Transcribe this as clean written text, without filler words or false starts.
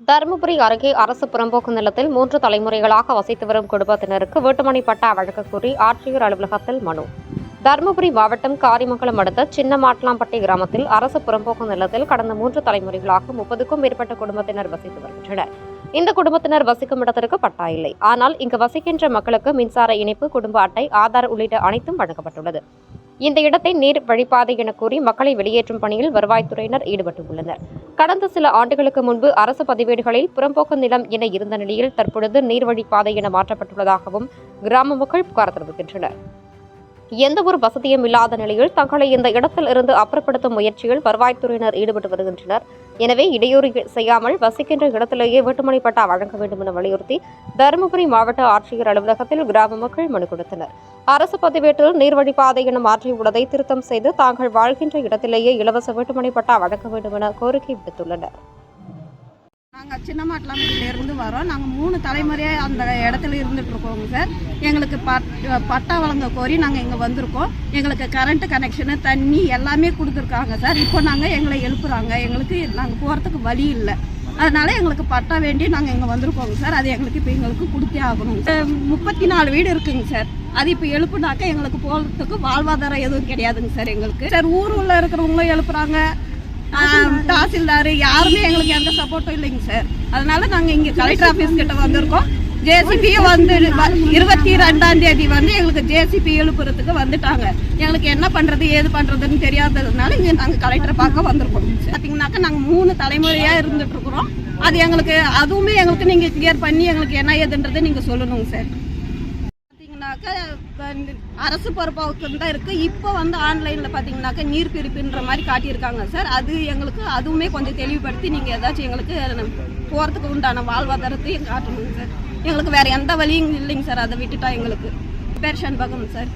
தருமபுரி அருகே அரசு புறம்போக்கு நிலத்தில் 3 தலைமுறைகளாக வசித்து வரும் குடும்பத்தினருக்கு வீட்டுமனை பட்டா வழங்கக் கோரி ஆட்சியர் அலுவலகத்தில் மனு. தருமபுரி மாவட்டம் காரிமங்கலம் அடுத்த சின்னமாட்லாம்பட்டி கிராமத்தில் அரசு புறம்போக்கு நிலத்தில் கடந்த 3 தலைமுறைகளாக 30க்கும் மேற்பட்ட குடும்பத்தினர் வசித்து வருகின்றனர். இந்த குடும்பத்தினர் வசிக்கும் இடத்திற்கு பட்டா இல்லை. ஆனால் இங்கு வசிக்கின்ற மக்களுக்கு மின்சார இணைப்பு, குடும்ப அட்டை, ஆதார் உள்ளிட்ட அனைத்தும் வழங்கப்பட்டுள்ளது. இந்த இடத்தை நீர் வழிப்பாதை என கூறி மக்களை வெளியேற்றும் பணியில் வருவாய்த்துறையினர் ஈடுபட்டுள்ளனர். கடந்த சில ஆண்டுகளுக்கு முன்பு அரசு பதிவேடுகளில் புறம்போக்கு நிலம் என இருந்த நிலையில் தற்பொழுது நீர்வழிப்பாதை என மாற்றப்பட்டுள்ளதாகவும் கிராம மக்கள் புகார் தெரிவிக்கின்றனர். எந்த ஒரு வசதியும் இல்லாத நிலையில் தங்களை இந்த இடத்தில் இருந்து அப்புறப்படுத்தும் முயற்சியில் வருவாய்த்துறையினர் ஈடுபட்டு வருகின்றனர். எனவே இடையூறு செய்யாமல் வசிக்கின்ற இடத்திலேயே வீட்டுமனை பட்டா வழங்க வேண்டும் என வலியுறுத்தி தருமபுரி மாவட்ட ஆட்சியர் அலுவலகத்தில் கிராம மக்கள் மனு கொடுத்தனர். அரசு பதிவேட்டில் நீர்வழிப்பாதை என மாற்றியுள்ளதை திருத்தம் செய்து தாங்கள் வாழ்கின்ற இடத்திலேயே இலவச வீட்டுமனை பட்டா வழங்க வேண்டும் என கோரிக்கை விடுத்துள்ளனர். நாங்கள் சின்னமாட்லாம்பட்டியிலேருந்து வரோம். நாங்கள் 3 தலைமுறையாக அந்த இடத்துல இருந்துகிட்ருக்கோங்க சார். எங்களுக்கு பட்டா வழங்க கோரி நாங்கள் இங்கே வந்திருக்கோம். எங்களுக்கு கரண்ட்டு கனெக்ஷனு, தண்ணி எல்லாமே கொடுத்துருக்காங்க சார். இப்போ எங்களை எழுப்புறாங்க. நாங்கள் போகிறதுக்கு வழி இல்லை. அதனால் எங்களுக்கு பட்டா வேண்டி நாங்கள் இங்கே வந்திருக்கோங்க சார். அது எங்களுக்கு கொடுத்தே ஆகணும். 34 வீடு இருக்குங்க சார். அது இப்போ எழுப்புனாக்க எங்களுக்கு போகிறதுக்கு வாழ்வாதாரம் எதுவும் கிடையாதுங்க சார். எங்களுக்கு சார் ஊரில் இருக்கிறவங்களும் எழுப்புறாங்க, தாசில்தார் யாருமே எங்களுக்கு எந்த சப்போர்ட்டும் இல்லைங்க சார். அதனால நாங்கள் இங்கே கலெக்டர் ஆஃபீஸ் கிட்ட வந்திருக்கோம். ஜேசிபியும் வந்து 22ஆம் தேதி எங்களுக்கு ஜேசிபி எழுப்புறதுக்கு வந்துட்டாங்க. எங்களுக்கு என்ன பண்ணுறது ஏது பண்ணுறதுன்னு தெரியாததுனால இங்கே நாங்கள் கலெக்டரை பார்க்க வந்திருக்கோம். பார்த்தீங்கன்னாக்கா நாங்கள் 3 தலைமுறையாக இருந்துட்டு இருக்கிறோம். அது அதுவுமே எங்களுக்கு நீங்கள் கிளியர் பண்ணி எங்களுக்கு என்ன ஏதுன்றதை நீங்கள் சொல்லணுங்க சார். அரசு பொறுப்பாவுக்கு தான் இருக்குது. இப்போ ஆன்லைனில் பார்த்தீங்கன்னாக்கா நீர் பிரிப்புன்ற மாதிரி காட்டியிருக்காங்க சார். அது அதுவுமே கொஞ்சம் தெளிவுபடுத்தி நீங்கள் ஏதாச்சும் எங்களுக்கு போகிறதுக்கு உண்டான வாழ்வாதாரத்தையும் காட்டணுங்க சார். எங்களுக்கு வேறு எந்த வழியும் இல்லைங்க சார். அதை விட்டுட்டா எங்களுக்கு பேர் ஷண்பகம் சார்.